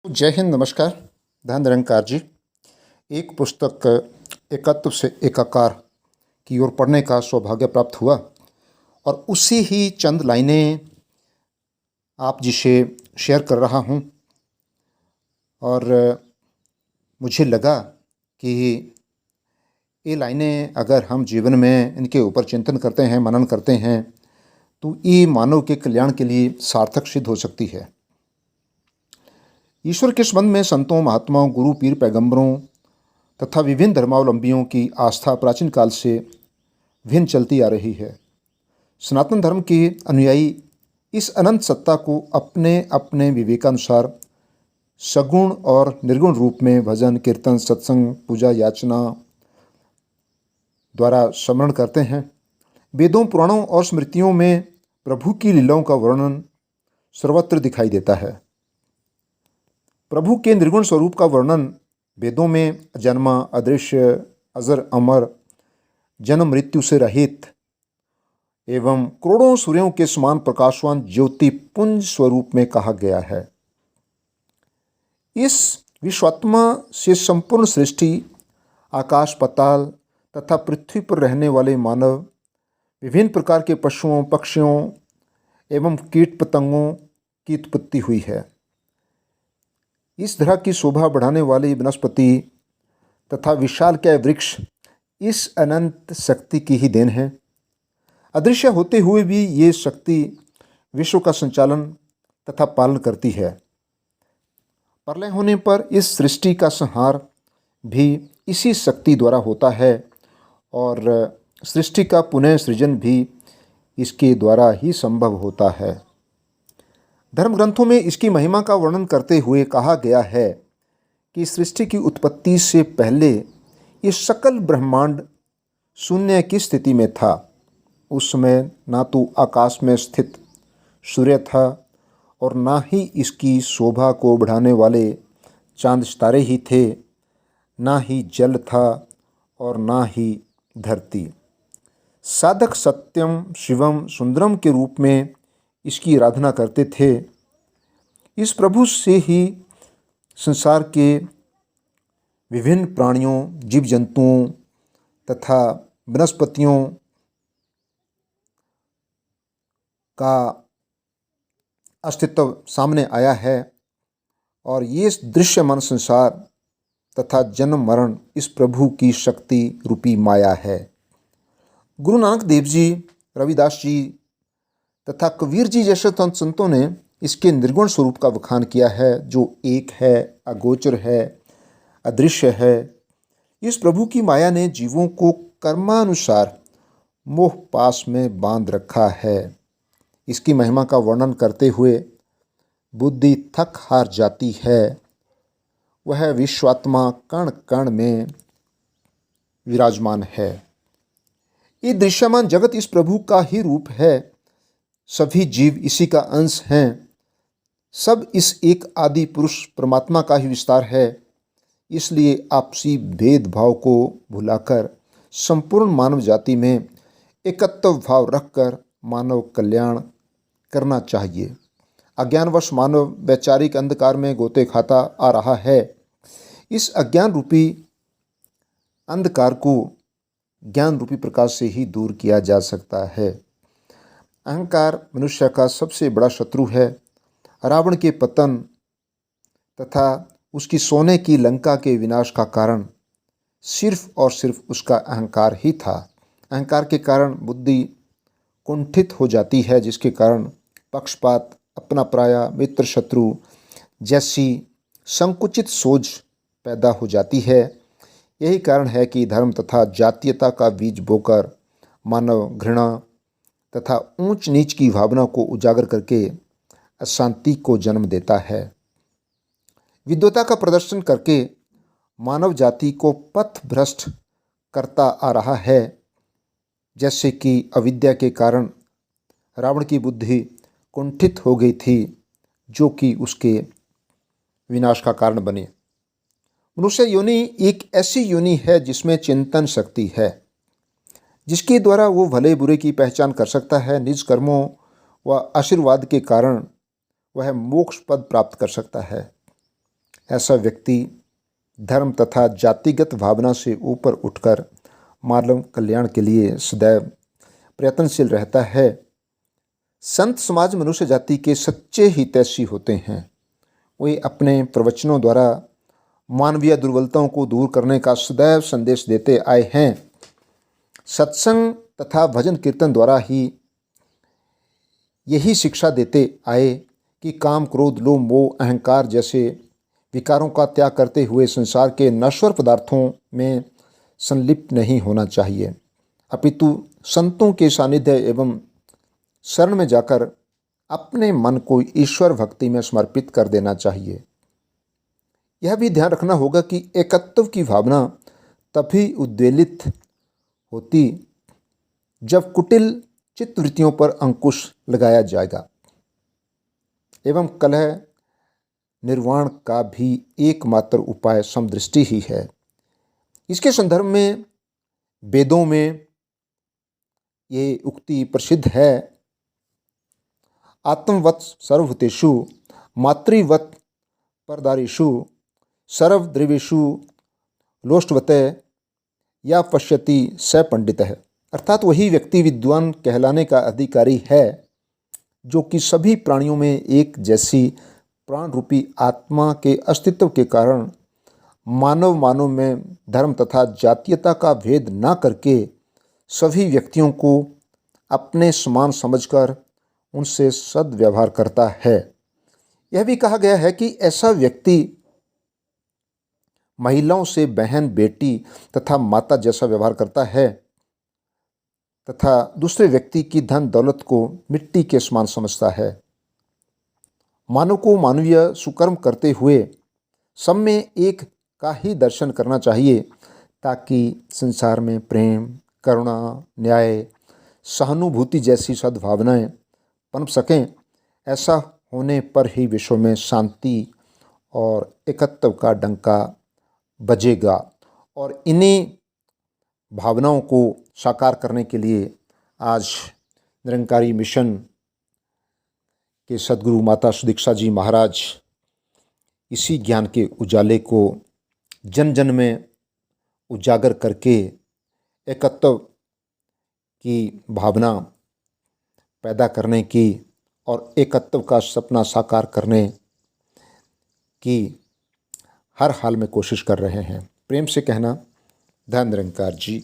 जय हिंद, नमस्कार। धन निरंकार जी। एक पुस्तक एकत्व से एकाकार की ओर पढ़ने का सौभाग्य प्राप्त हुआ और उसी ही चंद लाइनें आप जी से शेयर कर रहा हूँ। और मुझे लगा कि ये लाइनें अगर हम जीवन में इनके ऊपर चिंतन करते हैं, मनन करते हैं, तो ये मानव के कल्याण के लिए सार्थक सिद्ध हो सकती है। ईश्वर के संबंध में संतों, महात्माओं, गुरु, पीर, पैगंबरों तथा विभिन्न धर्मावलंबियों की आस्था प्राचीन काल से भिन्न चलती आ रही है। सनातन धर्म के अनुयायी इस अनंत सत्ता को अपने अपने विवेकानुसार सगुण और निर्गुण रूप में भजन, कीर्तन, सत्संग, पूजा, याचना द्वारा स्मरण करते हैं। वेदों, पुराणों और स्मृतियों में प्रभु की लीलाओं का वर्णन सर्वत्र दिखाई देता है। प्रभु के निर्गुण स्वरूप का वर्णन वेदों में जन्मा, अदृश्य, अजर, अमर, जन्म मृत्यु से रहित एवं करोड़ों सूर्यों के समान प्रकाशवान ज्योति पुंज स्वरूप में कहा गया है। इस विश्वात्मा से संपूर्ण सृष्टि, आकाश, पाताल तथा पृथ्वी पर रहने वाले मानव, विभिन्न प्रकार के पशुओं, पक्षियों एवं कीट पतंगों की उत्पत्ति हुई है। इस तरह की शोभा बढ़ाने वाली वनस्पति तथा विशालकाय वृक्ष इस अनंत शक्ति की ही देन है। अदृश्य होते हुए भी ये शक्ति विश्व का संचालन तथा पालन करती है। प्रलय होने पर इस सृष्टि का संहार भी इसी शक्ति द्वारा होता है और सृष्टि का पुनः सृजन भी इसके द्वारा ही संभव होता है। धर्म ग्रंथों में इसकी महिमा का वर्णन करते हुए कहा गया है कि सृष्टि की उत्पत्ति से पहले ये सकल ब्रह्मांड शून्य की स्थिति में था। उस समय ना तो आकाश में स्थित सूर्य था और ना ही इसकी शोभा को बढ़ाने वाले चांद सितारे ही थे, ना ही जल था और ना ही धरती। साधक सत्यम, शिवम, सुंदरम के रूप में इसकी आराधना करते थे। इस प्रभु से ही संसार के विभिन्न प्राणियों, जीव जंतुओं तथा वनस्पतियों का अस्तित्व सामने आया है और ये दृश्यमान संसार तथा जन्म मरण इस प्रभु की शक्ति रूपी माया है। गुरु नानक देव जी, रविदास जी तथा कबीर जी जैसे संतों ने इसके निर्गुण स्वरूप का बखान किया है, जो एक है, अगोचर है, अदृश्य है। इस प्रभु की माया ने जीवों को कर्मानुसार मोह पास में बांध रखा है। इसकी महिमा का वर्णन करते हुए बुद्धि थक हार जाती है। वह विश्वात्मा कण कण में विराजमान है। ये दृश्यमान जगत इस प्रभु का ही रूप है। सभी जीव इसी का अंश हैं। सब इस एक आदि पुरुष परमात्मा का ही विस्तार है। इसलिए आपसी भेदभाव को भुलाकर संपूर्ण मानव जाति में एकत्व भाव रखकर मानव कल्याण करना चाहिए। अज्ञानवश मानव वैचारिक अंधकार में गोते खाता आ रहा है। इस अज्ञान रूपी अंधकार को ज्ञान रूपी प्रकाश से ही दूर किया जा सकता है। अहंकार मनुष्य का सबसे बड़ा शत्रु है। रावण के पतन तथा उसकी सोने की लंका के विनाश का कारण सिर्फ और सिर्फ उसका अहंकार ही था। अहंकार के कारण बुद्धि कुंठित हो जाती है, जिसके कारण पक्षपात, अपना पराया, मित्र शत्रु जैसी संकुचित सोच पैदा हो जाती है। यही कारण है कि धर्म तथा जातीयता का बीज बोकर मानव घृणा तथा ऊंच नीच की भावना को उजागर करके अशांति को जन्म देता है। विद्वता का प्रदर्शन करके मानव जाति को पथ भ्रष्ट करता आ रहा है। जैसे कि अविद्या के कारण रावण की बुद्धि कुंठित हो गई थी, जो कि उसके विनाश का कारण बने। मनुष्य योनि एक ऐसी योनि है जिसमें चिंतन शक्ति है, जिसके द्वारा वो भले बुरे की पहचान कर सकता है। निज कर्मों व आशीर्वाद के कारण वह मोक्ष पद प्राप्त कर सकता है। ऐसा व्यक्ति धर्म तथा जातिगत भावना से ऊपर उठकर मानव कल्याण के लिए सदैव प्रयत्नशील रहता है। संत समाज मनुष्य जाति के सच्चे हितैषी होते हैं। वे अपने प्रवचनों द्वारा मानवीय दुर्बलताओं को दूर करने का सदैव संदेश देते आए हैं। सत्संग तथा भजन कीर्तन द्वारा ही यही शिक्षा देते आए कि काम, क्रोध, लोभ, मोह, अहंकार जैसे विकारों का त्याग करते हुए संसार के नश्वर पदार्थों में संलिप्त नहीं होना चाहिए, अपितु संतों के सानिध्य एवं शरण में जाकर अपने मन को ईश्वर भक्ति में समर्पित कर देना चाहिए। यह भी ध्यान रखना होगा कि एकत्व की भावना तभी उद्वेलित होती जब कुटिल चित्तवृत्तियों पर अंकुश लगाया जाएगा एवं कलह निर्वाण का भी एकमात्र उपाय समदृष्टि ही है। इसके संदर्भ में वेदों में ये उक्ति प्रसिद्ध है, आत्मवत् सर्वभूतेषु मातृवत् परदारेषु सर्वद्रव्येषु लोष्टवते या पश्यति स पंडितः। अर्थात वही व्यक्ति विद्वान कहलाने का अधिकारी है जो कि सभी प्राणियों में एक जैसी प्राण रूपी आत्मा के अस्तित्व के कारण मानव में धर्म तथा जातीयता का भेद न करके सभी व्यक्तियों को अपने समान समझकर उनसे सद्व्यवहार करता है। यह भी कहा गया है कि ऐसा व्यक्ति महिलाओं से बहन, बेटी तथा माता जैसा व्यवहार करता है तथा दूसरे व्यक्ति की धन दौलत को मिट्टी के समान समझता है। मानव को मानवीय सुकर्म करते हुए सब में एक का ही दर्शन करना चाहिए ताकि संसार में प्रेम, करुणा, न्याय, सहानुभूति जैसी सद्भावनाएं पनप सकें। ऐसा होने पर ही विश्व में शांति और एकत्व का डंका बजेगा और इन्हीं भावनाओं को साकार करने के लिए आज निरंकारी मिशन के सद्गुरु माता सुदीक्षा जी महाराज इसी ज्ञान के उजाले को जन जन में उजागर करके एकत्व की भावना पैदा करने की और एकत्व का सपना साकार करने की हर हाल में कोशिश कर रहे हैं। प्रेम से कहना, धन निरंकार जी।